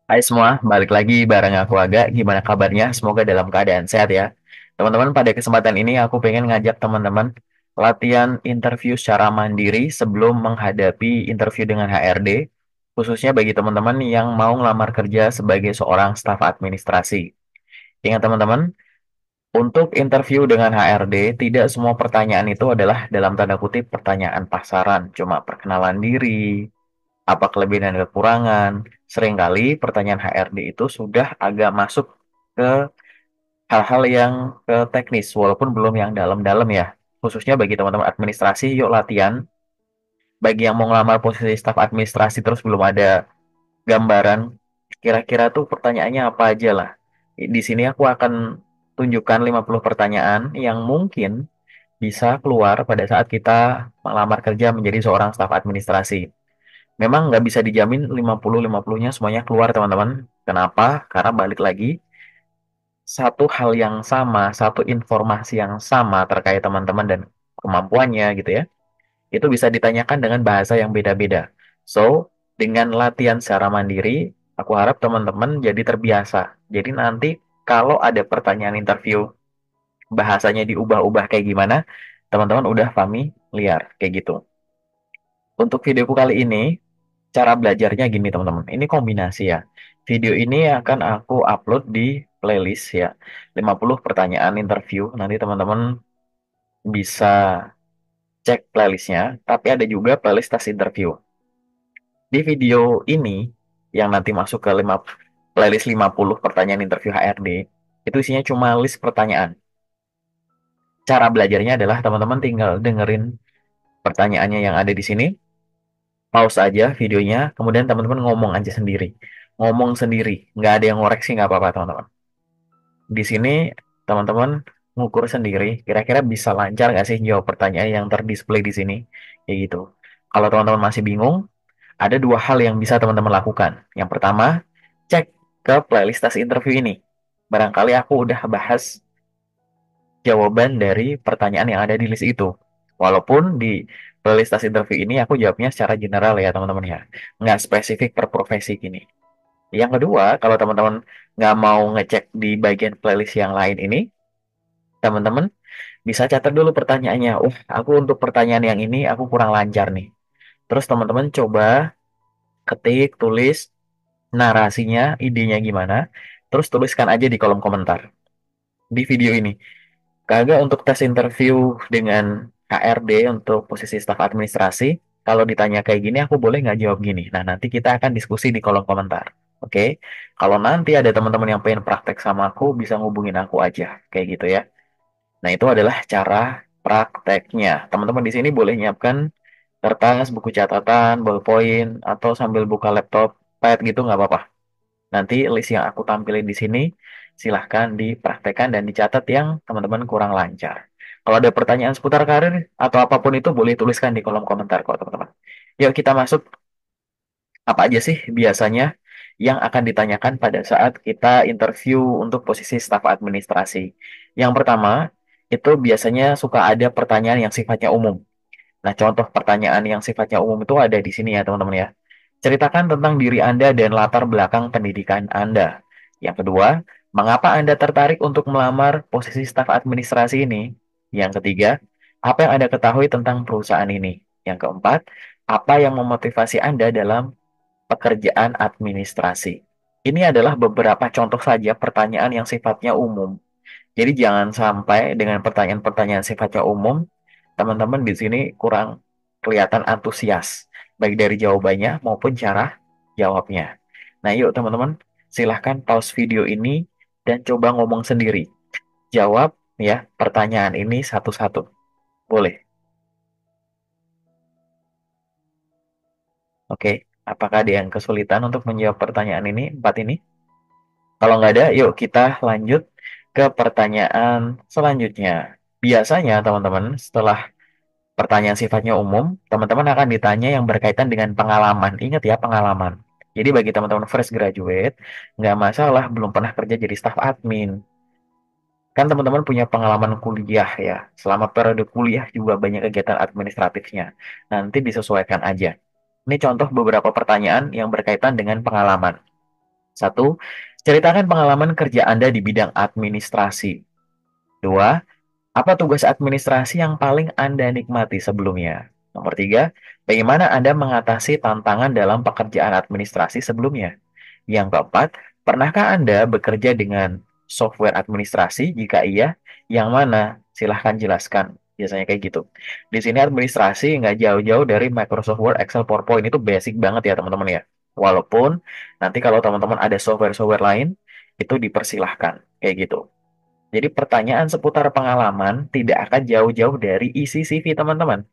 Hai semua, balik lagi bareng aku Aga. Gimana kabarnya? Semoga dalam keadaan sehat ya. Teman-teman, pada kesempatan ini aku pengen ngajak teman-teman latihan interview secara mandiri sebelum menghadapi interview dengan HRD, khususnya bagi teman-teman yang mau ngelamar kerja sebagai seorang staf administrasi. Ingat teman-teman, untuk interview dengan HRD, tidak semua pertanyaan itu adalah dalam tanda kutip pertanyaan pasaran, cuma perkenalan diri, apa kelebihan dan kekurangan. Seringkali pertanyaan HRD itu sudah agak masuk ke hal-hal yang ke teknis, walaupun belum yang dalam-dalam ya. Khususnya bagi teman-teman administrasi, yuk latihan. Bagi yang mau ngelamar posisi staf administrasi terus belum ada gambaran, kira-kira tuh pertanyaannya apa aja lah. Di sini aku akan tunjukkan 50 pertanyaan yang mungkin bisa keluar pada saat kita melamar kerja menjadi seorang staf administrasi. Memang nggak bisa dijamin 50-50-nya semuanya keluar teman-teman. Kenapa? Karena balik lagi, satu hal yang sama, satu informasi yang sama terkait teman-teman dan kemampuannya gitu ya, itu bisa ditanyakan dengan bahasa yang beda-beda. So, dengan latihan secara mandiri, aku harap teman-teman jadi terbiasa. Jadi nanti kalau ada pertanyaan interview, bahasanya diubah-ubah kayak gimana, teman-teman udah familiar kayak gitu. Untuk videoku kali ini, cara belajarnya gini teman-teman. Ini kombinasi ya. Video ini akan aku upload di playlist ya. 50 pertanyaan interview. Nanti teman-teman bisa cek playlistnya. Tapi ada juga playlist tes interview. Di video ini yang nanti masuk ke playlist 50 pertanyaan interview HRD. Itu isinya cuma list pertanyaan. Cara belajarnya adalah teman-teman tinggal dengerin pertanyaannya yang ada di sini. Pause aja videonya. Kemudian teman-teman ngomong aja sendiri. Ngomong sendiri. Nggak ada yang ngoreksi nggak apa-apa teman-teman. Di sini teman-teman ngukur sendiri kira-kira bisa lancar nggak sih jawab pertanyaan yang terdisplay di sini kayak gitu. Kalau teman-teman masih bingung, ada dua hal yang bisa teman-teman lakukan. Yang pertama, cek ke playlist tes interview ini. Barangkali aku udah bahas jawaban dari pertanyaan yang ada di list itu. Walaupun di playlist tes interview ini aku jawabnya secara general ya teman-teman ya, nggak spesifik per profesi gini. Yang kedua, kalau teman-teman nggak mau ngecek di bagian playlist yang lain ini, teman-teman bisa catat dulu pertanyaannya. Aku untuk pertanyaan yang ini aku kurang lancar nih. Terus teman-teman coba ketik, tulis narasinya, idenya gimana. Terus tuliskan aja di kolom komentar di video ini. Kagak untuk tes interview dengan HRD untuk posisi staf administrasi, kalau ditanya kayak gini aku boleh nggak jawab gini. Nah, nanti kita akan diskusi di kolom komentar. Oke, kalau nanti ada teman-teman yang pengen praktek sama aku, bisa ngubungin aku aja, kayak gitu ya. Nah, itu adalah cara prakteknya. Teman-teman di sini boleh nyiapkan kertas, buku catatan, ballpoint, atau sambil buka laptop, pad gitu nggak apa-apa. Nanti list yang aku tampilin di sini, silahkan dipraktekkan dan dicatat yang teman-teman kurang lancar. Kalau ada pertanyaan seputar karir atau apapun itu, boleh tuliskan di kolom komentar kok teman-teman. Yuk kita masuk, apa aja sih biasanya yang akan ditanyakan pada saat kita interview untuk posisi staf administrasi. Yang pertama, itu biasanya suka ada pertanyaan yang sifatnya umum. Nah, contoh pertanyaan yang sifatnya umum itu ada di sini ya, teman-teman ya. Ceritakan tentang diri Anda dan latar belakang pendidikan Anda. Yang kedua, mengapa Anda tertarik untuk melamar posisi staf administrasi ini? Yang ketiga, apa yang Anda ketahui tentang perusahaan ini? Yang keempat, apa yang memotivasi Anda dalam pekerjaan administrasi? Ini adalah beberapa contoh saja pertanyaan yang sifatnya umum. Jadi jangan sampai dengan pertanyaan-pertanyaan sifatnya umum, teman-teman di sini kurang kelihatan antusias, baik dari jawabannya maupun cara jawabnya. Nah, yuk teman-teman, silahkan pause video ini dan coba ngomong sendiri. Jawab ya pertanyaan ini satu-satu. Boleh? Oke. Apakah ada yang kesulitan untuk menjawab pertanyaan ini, empat ini? Kalau nggak ada, yuk kita lanjut ke pertanyaan selanjutnya. Biasanya, teman-teman, setelah pertanyaan sifatnya umum, teman-teman akan ditanya yang berkaitan dengan pengalaman. Ingat ya, pengalaman. Jadi bagi teman-teman fresh graduate, nggak masalah belum pernah kerja jadi staff admin. Kan teman-teman punya pengalaman kuliah ya. Selama periode kuliah juga banyak kegiatan administratifnya. Nanti disesuaikan aja. Ini contoh beberapa pertanyaan yang berkaitan dengan pengalaman. Satu, ceritakan pengalaman kerja Anda di bidang administrasi. Dua, apa tugas administrasi yang paling Anda nikmati sebelumnya? Nomor tiga, bagaimana Anda mengatasi tantangan dalam pekerjaan administrasi sebelumnya? Yang keempat, pernahkah Anda bekerja dengan software administrasi? Jika iya, yang mana? Silahkan jelaskan. Biasanya kayak gitu. Di sini administrasi nggak jauh-jauh dari Microsoft Word, Excel, PowerPoint. Itu basic banget ya teman-teman ya. Walaupun nanti kalau teman-teman ada software-software lain, itu dipersilahkan. Kayak gitu. Jadi pertanyaan seputar pengalaman tidak akan jauh-jauh dari isi CV teman-teman.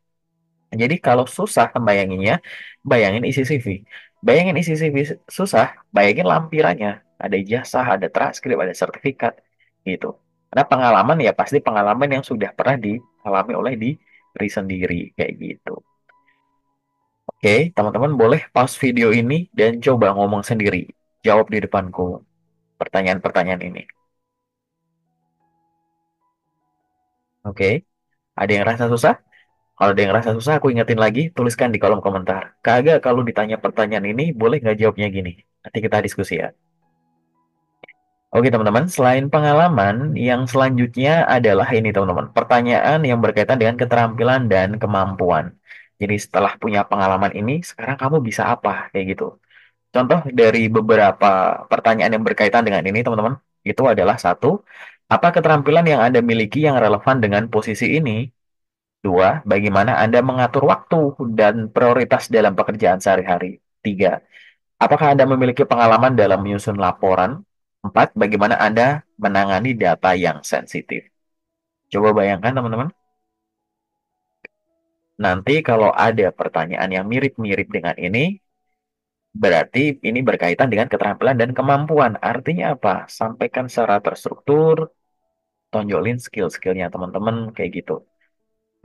Jadi kalau susah membayanginnya, bayangin isi CV. Bayangin isi CV susah, bayangin lampirannya. Ada ijazah, ada transkrip, ada sertifikat, gitu. Karena pengalaman ya pasti pengalaman yang sudah pernah dialami oleh diri sendiri, kayak gitu. Oke, teman-teman boleh pause video ini dan coba ngomong sendiri. Jawab di depanku pertanyaan-pertanyaan ini. Oke, ada yang rasa susah? Kalau ada yang rasa susah, aku ingetin lagi, tuliskan di kolom komentar. Kagak, kalau ditanya pertanyaan ini, boleh nggak jawabnya gini? Nanti kita diskusi ya. Oke teman-teman, selain pengalaman, yang selanjutnya adalah ini teman-teman. Pertanyaan yang berkaitan dengan keterampilan dan kemampuan. Jadi setelah punya pengalaman ini, sekarang kamu bisa apa? Kayak gitu. Contoh dari beberapa pertanyaan yang berkaitan dengan ini teman-teman, itu adalah satu, apa keterampilan yang Anda miliki yang relevan dengan posisi ini? Dua, bagaimana Anda mengatur waktu dan prioritas dalam pekerjaan sehari-hari? Tiga, apakah Anda memiliki pengalaman dalam menyusun laporan? Empat, bagaimana Anda menangani data yang sensitif? Coba bayangkan teman-teman, nanti kalau ada pertanyaan yang mirip-mirip dengan ini, berarti ini berkaitan dengan keterampilan dan kemampuan. Artinya apa? Sampaikan secara terstruktur, tonjolin skill-skillnya teman-teman, kayak gitu.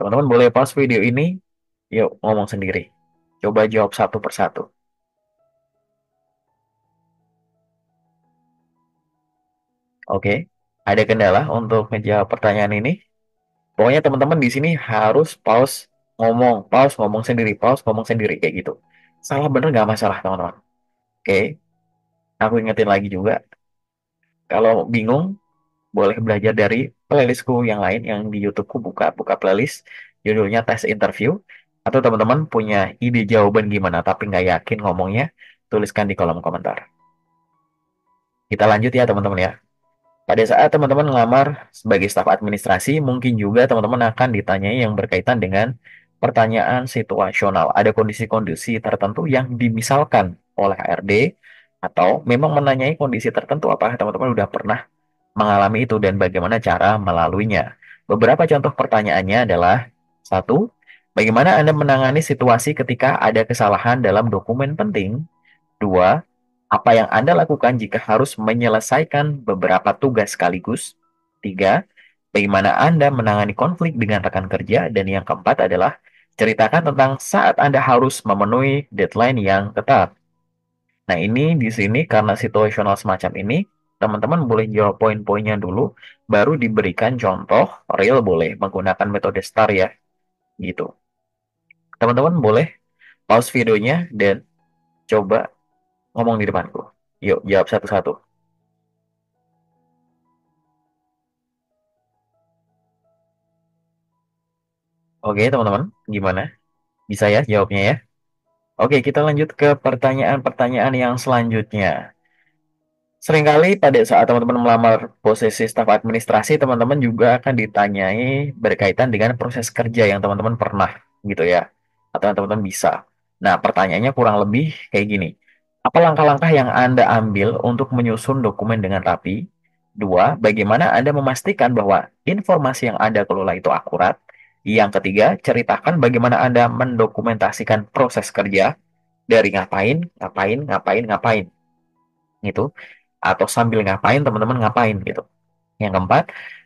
Teman-teman boleh pause video ini, yuk ngomong sendiri. Coba jawab satu persatu. Oke, ada kendala untuk menjawab pertanyaan ini? Pokoknya teman-teman di sini harus pause ngomong sendiri, pause ngomong sendiri kayak gitu. Salah bener nggak masalah teman-teman. Oke, aku ingetin lagi juga, kalau bingung boleh belajar dari playlistku yang lain yang di YouTubeku buka buka playlist judulnya tes interview. Atau teman-teman punya ide jawaban gimana tapi nggak yakin ngomongnya, tuliskan di kolom komentar. Kita lanjut ya teman-teman ya. Pada saat teman-teman ngelamar sebagai staf administrasi, mungkin juga teman-teman akan ditanyai yang berkaitan dengan pertanyaan situasional. Ada kondisi-kondisi tertentu yang dimisalkan oleh HRD atau memang menanyai kondisi tertentu apakah teman-teman sudah pernah mengalami itu dan bagaimana cara melaluinya. Beberapa contoh pertanyaannya adalah satu, bagaimana Anda menangani situasi ketika ada kesalahan dalam dokumen penting? Dua, apa yang Anda lakukan jika harus menyelesaikan beberapa tugas sekaligus? Tiga, bagaimana Anda menangani konflik dengan rekan kerja? Dan yang keempat adalah ceritakan tentang saat Anda harus memenuhi deadline yang ketat. Nah, ini di sini karena situasional semacam ini, teman-teman boleh jawab poin-poinnya dulu, baru diberikan contoh real boleh menggunakan metode STAR ya, gitu. Teman-teman boleh pause videonya dan coba ngomong di depanku. Yuk, jawab satu-satu. Oke, teman-teman, gimana? Bisa ya jawabnya ya? Oke, kita lanjut ke pertanyaan-pertanyaan yang selanjutnya. Seringkali pada saat teman-teman melamar posisi staf administrasi, teman-teman juga akan ditanyai berkaitan dengan proses kerja yang teman-teman pernah gitu ya, atau yang teman-teman bisa. Nah, pertanyaannya kurang lebih kayak gini. Apa langkah-langkah yang Anda ambil untuk menyusun dokumen dengan rapi? Dua, bagaimana Anda memastikan bahwa informasi yang Anda kelola itu akurat? Yang ketiga, ceritakan bagaimana Anda mendokumentasikan proses kerja dari ngapain, ngapain, ngapain, ngapain. Gitu atau sambil ngapain teman-teman ngapain gitu. Yang keempat,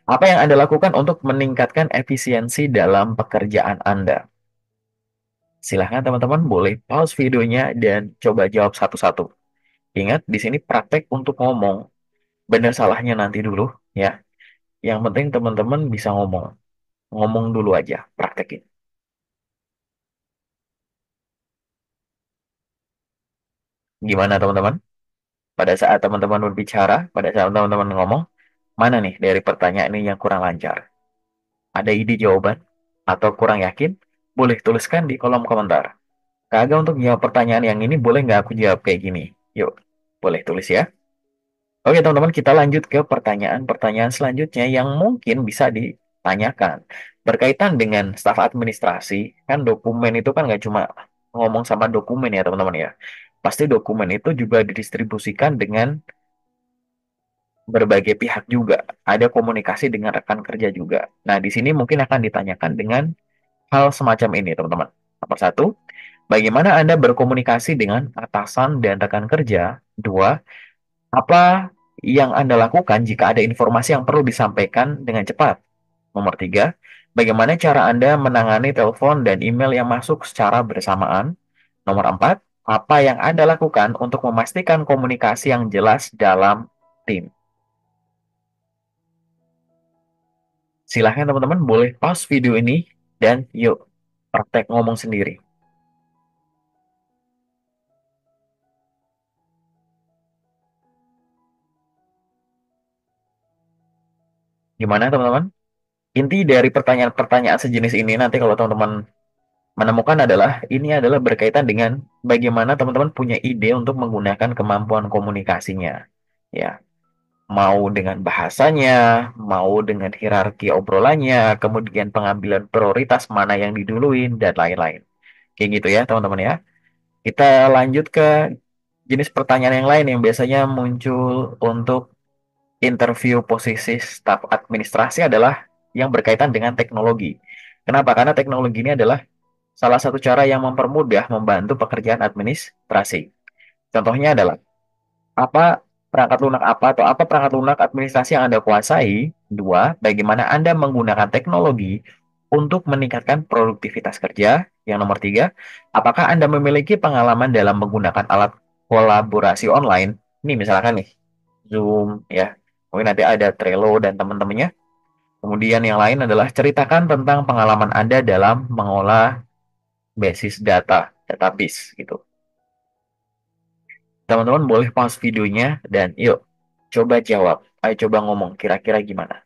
apa yang Anda lakukan untuk meningkatkan efisiensi dalam pekerjaan Anda? Silahkan teman-teman boleh pause videonya dan coba jawab satu-satu. Ingat, di sini praktek untuk ngomong. Benar salahnya nanti dulu ya. Yang penting teman-teman bisa ngomong. Ngomong dulu aja, praktekin. Gimana teman-teman? Pada saat teman-teman berbicara, pada saat teman-teman ngomong, mana nih dari pertanyaan ini yang kurang lancar? Ada ide jawaban? Atau kurang yakin? Boleh tuliskan di kolom komentar. Kagak untuk jawab pertanyaan yang ini boleh nggak aku jawab kayak gini? Yuk, boleh tulis ya. Oke teman-teman, kita lanjut ke pertanyaan-pertanyaan selanjutnya yang mungkin bisa ditanyakan. Berkaitan dengan staf administrasi, kan dokumen itu kan nggak cuma ngomong sama dokumen ya teman-teman ya. Pasti dokumen itu juga didistribusikan dengan berbagai pihak juga. Ada komunikasi dengan rekan kerja juga. Nah, di sini mungkin akan ditanyakan dengan hal semacam ini teman-teman. Nomor satu, bagaimana Anda berkomunikasi dengan atasan dan rekan kerja? Dua, apa yang Anda lakukan jika ada informasi yang perlu disampaikan dengan cepat? Nomor tiga, bagaimana cara Anda menangani telepon dan email yang masuk secara bersamaan? Nomor empat, apa yang Anda lakukan untuk memastikan komunikasi yang jelas dalam tim? Silahkan teman-teman boleh pause video ini dan yuk praktek ngomong sendiri. Gimana teman-teman? Inti dari pertanyaan-pertanyaan sejenis ini nanti kalau teman-teman menemukan adalah ini adalah berkaitan dengan bagaimana teman-teman punya ide untuk menggunakan kemampuan komunikasinya. Ya, mau dengan bahasanya, mau dengan hierarki obrolannya, kemudian pengambilan prioritas mana yang diduluin dan lain-lain. Kayak gitu ya, teman-teman ya. Kita lanjut ke jenis pertanyaan yang lain yang biasanya muncul untuk interview posisi staf administrasi adalah yang berkaitan dengan teknologi. Kenapa? Karena teknologi ini adalah salah satu cara yang mempermudah membantu pekerjaan administrasi. Contohnya adalah apa perangkat lunak apa atau apa perangkat lunak administrasi yang Anda kuasai. Dua, bagaimana Anda menggunakan teknologi untuk meningkatkan produktivitas kerja. Yang nomor tiga, apakah Anda memiliki pengalaman dalam menggunakan alat kolaborasi online? Ini misalkan nih, Zoom ya. Mungkin nanti ada Trello dan teman-temannya. Kemudian yang lain adalah ceritakan tentang pengalaman Anda dalam mengolah basis data, database gitu. Teman-teman boleh pause videonya dan yuk coba jawab. Ayo coba ngomong kira-kira gimana.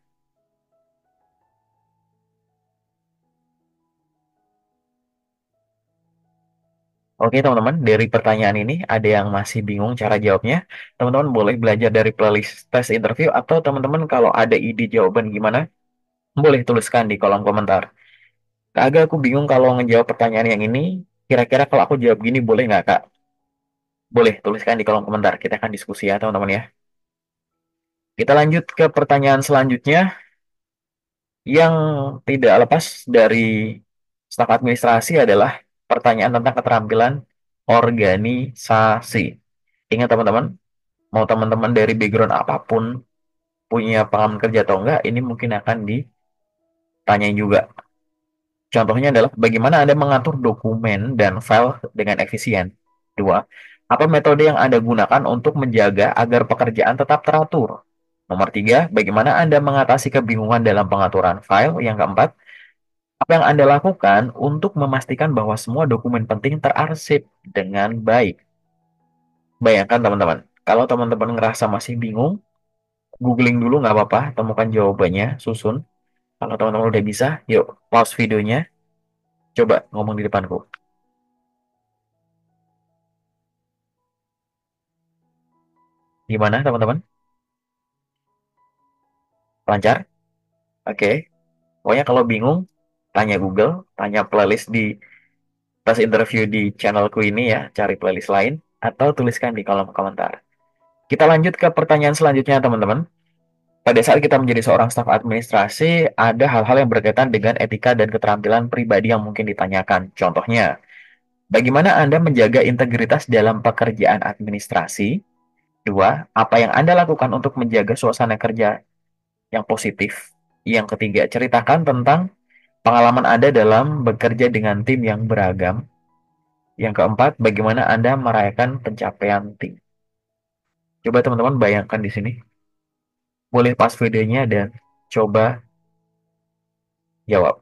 Oke teman-teman, dari pertanyaan ini ada yang masih bingung cara jawabnya. Teman-teman boleh belajar dari playlist tes interview atau teman-teman kalau ada ide jawaban gimana, boleh tuliskan di kolom komentar. Kak, aku bingung kalau ngejawab pertanyaan yang ini. Kira-kira kalau aku jawab gini boleh nggak Kak? Boleh tuliskan di kolom komentar. Kita akan diskusi ya teman-teman ya. Kita lanjut ke pertanyaan selanjutnya yang tidak lepas dari staf administrasi adalah pertanyaan tentang keterampilan organisasi. Ingat teman-teman, mau teman-teman dari background apapun punya pengalaman kerja atau enggak, ini mungkin akan ditanya juga. Contohnya adalah bagaimana Anda mengatur dokumen dan file dengan efisien. Dua, apa metode yang Anda gunakan untuk menjaga agar pekerjaan tetap teratur? Nomor tiga, bagaimana Anda mengatasi kebingungan dalam pengaturan file? Yang keempat, apa yang Anda lakukan untuk memastikan bahwa semua dokumen penting terarsip dengan baik? Bayangkan teman-teman, kalau teman-teman ngerasa masih bingung, googling dulu nggak apa-apa, temukan jawabannya, susun. Kalau teman-teman udah bisa, yuk pause videonya, coba ngomong di depanku. Gimana teman-teman? Lancar? Oke. Pokoknya kalau bingung, tanya Google, tanya playlist di tes interview di channelku ini ya, cari playlist lain, atau tuliskan di kolom komentar. Kita lanjut ke pertanyaan selanjutnya teman-teman. Pada saat kita menjadi seorang staf administrasi, ada hal-hal yang berkaitan dengan etika dan keterampilan pribadi yang mungkin ditanyakan. Contohnya, bagaimana Anda menjaga integritas dalam pekerjaan administrasi? Dua, apa yang Anda lakukan untuk menjaga suasana kerja yang positif? Yang ketiga, ceritakan tentang pengalaman Anda dalam bekerja dengan tim yang beragam. Yang keempat, bagaimana Anda merayakan pencapaian tim? Coba teman-teman bayangkan di sini. Boleh pas videonya dan coba jawab.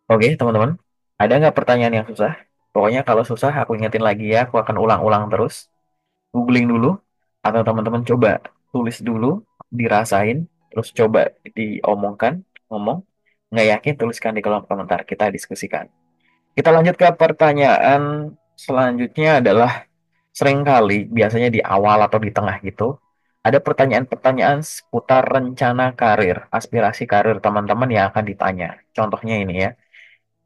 Oke, teman-teman. Ada nggak pertanyaan yang susah? Pokoknya kalau susah aku ingetin lagi ya, aku akan ulang-ulang terus. Googling dulu, atau teman-teman coba tulis dulu, dirasain, terus coba diomongkan, ngomong. Nggak yakin, tuliskan di kolom komentar, kita diskusikan. Kita lanjut ke pertanyaan selanjutnya adalah seringkali, biasanya di awal atau di tengah gitu, ada pertanyaan-pertanyaan seputar rencana karir, aspirasi karir teman-teman yang akan ditanya. Contohnya ini ya.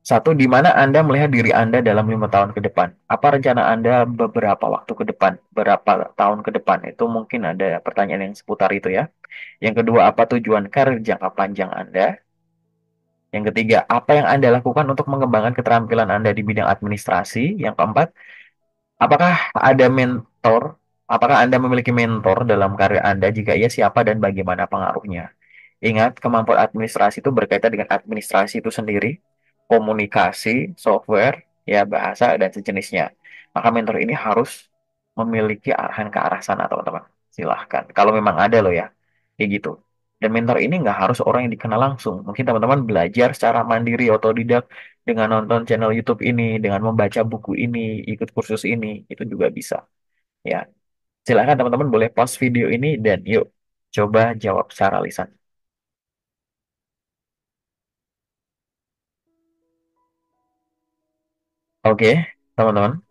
Satu, di mana Anda melihat diri Anda dalam 5 tahun ke depan? Apa rencana Anda beberapa waktu ke depan? Berapa tahun ke depan? Itu mungkin ada pertanyaan yang seputar itu ya. Yang kedua, apa tujuan karir jangka panjang Anda? Yang ketiga, apa yang Anda lakukan untuk mengembangkan keterampilan Anda di bidang administrasi? Yang keempat, apakah ada mentor? Apakah Anda memiliki mentor dalam karir Anda? Jika iya, siapa dan bagaimana pengaruhnya? Ingat, kemampuan administrasi itu berkaitan dengan administrasi itu sendiri, komunikasi, software, ya bahasa, dan sejenisnya. Maka mentor ini harus memiliki arahan ke arah sana, teman-teman. Silahkan. Kalau memang ada loh ya, kayak gitu. Dan mentor ini nggak harus orang yang dikenal langsung. Mungkin teman-teman belajar secara mandiri, otodidak, dengan nonton channel YouTube ini, dengan membaca buku ini, ikut kursus ini, itu juga bisa. Ya, silahkan teman-teman boleh pause video ini dan yuk coba jawab secara lisan. Oke, teman-teman,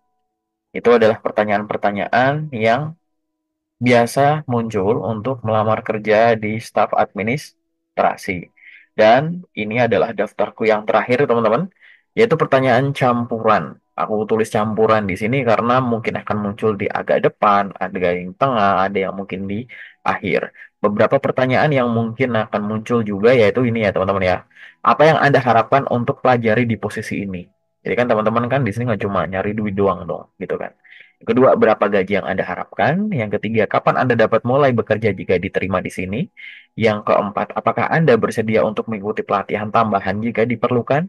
itu adalah pertanyaan-pertanyaan yang biasa muncul untuk melamar kerja di staf administrasi. Dan ini adalah daftarku yang terakhir, teman-teman, yaitu pertanyaan campuran. Aku tulis campuran di sini karena mungkin akan muncul di agak depan, ada yang tengah, ada yang mungkin di akhir. Beberapa pertanyaan yang mungkin akan muncul juga yaitu ini ya, teman-teman ya. Apa yang Anda harapkan untuk pelajari di posisi ini? Jadi kan teman-teman kan di sini nggak cuma nyari duit doang dong, gitu kan. Yang kedua, berapa gaji yang Anda harapkan? Yang ketiga, kapan Anda dapat mulai bekerja jika diterima di sini? Yang keempat, apakah Anda bersedia untuk mengikuti pelatihan tambahan jika diperlukan?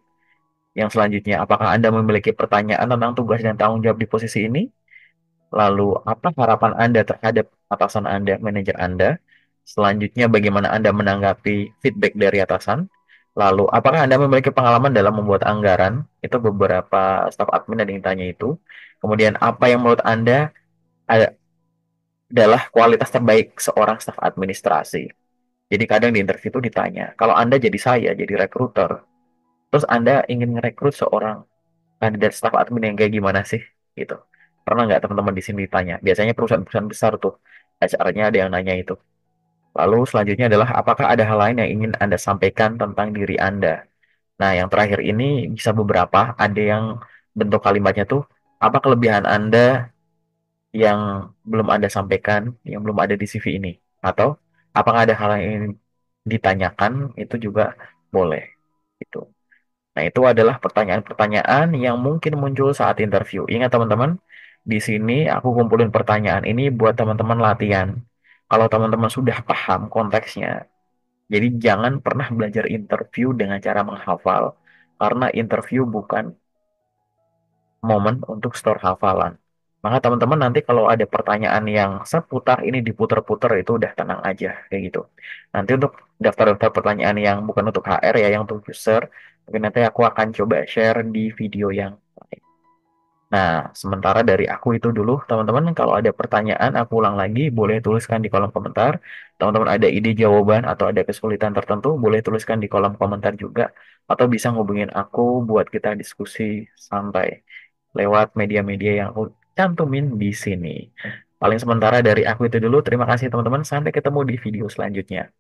Yang selanjutnya, apakah Anda memiliki pertanyaan tentang tugas dan tanggung jawab di posisi ini? Lalu, apa harapan Anda terhadap atasan Anda, manajer Anda? Selanjutnya, bagaimana Anda menanggapi feedback dari atasan? Lalu, apakah Anda memiliki pengalaman dalam membuat anggaran? Itu beberapa staf admin ada yang tanya itu. Kemudian, apa yang menurut Anda adalah kualitas terbaik seorang staf administrasi? Jadi kadang di interview itu ditanya, kalau Anda jadi saya, jadi recruiter, terus Anda ingin merekrut seorang kandidat staf admin yang kayak gimana sih? Gitu. Pernah nggak teman-teman di sini ditanya? Biasanya perusahaan-perusahaan besar tuh, HR-nya ada yang nanya itu. Lalu selanjutnya adalah apakah ada hal lain yang ingin Anda sampaikan tentang diri Anda? Nah, yang terakhir ini bisa beberapa, ada yang bentuk kalimatnya tuh, apa kelebihan Anda yang belum Anda sampaikan, yang belum ada di CV ini? Atau apakah ada hal yang ingin ditanyakan, itu juga boleh. Itu. Nah, itu adalah pertanyaan-pertanyaan yang mungkin muncul saat interview. Ingat teman-teman, di sini aku kumpulin pertanyaan ini buat teman-teman latihan. Kalau teman-teman sudah paham konteksnya, jadi jangan pernah belajar interview dengan cara menghafal. Karena interview bukan momen untuk store hafalan. Maka teman-teman nanti kalau ada pertanyaan yang seputar ini diputar-putar itu udah tenang aja kayak gitu. Nanti untuk daftar-daftar pertanyaan yang bukan untuk HR ya, yang untuk user, mungkin nanti aku akan coba share di video yang lain. Nah, sementara dari aku itu dulu, teman-teman kalau ada pertanyaan aku ulang lagi, boleh tuliskan di kolom komentar. Teman-teman ada ide jawaban atau ada kesulitan tertentu, boleh tuliskan di kolom komentar juga. Atau bisa ngubungin aku buat kita diskusi santai lewat media-media yang aku cantumin di sini. Paling sementara dari aku itu dulu. Terima kasih teman-teman. Sampai ketemu di video selanjutnya.